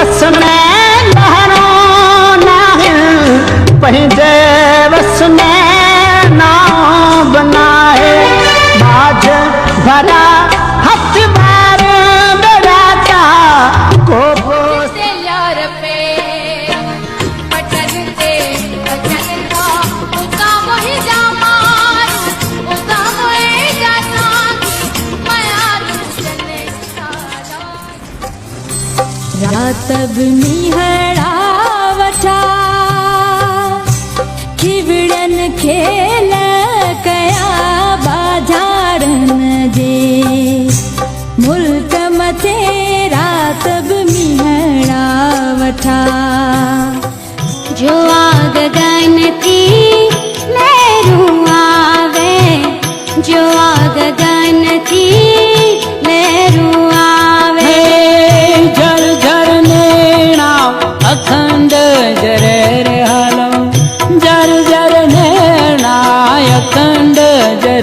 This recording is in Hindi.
वस में लहरों नाहे पंहिंजे वस में नाव बनाए बाज भरा हथ बार बेड़ा को से यार पे पटन ते पटन का उता वही जा मारू उता वही जाना माया चले रात मीहड़ा वठा खिवड़न खेल कया बाजारन जे मुल्क मथे रात मीहड़ा वठा जो आग गगन की लहरों आवे जो आग गगन की लहरों आवे झर झर नैना अखंड जरे हालो झर झर नैना अखंड जरे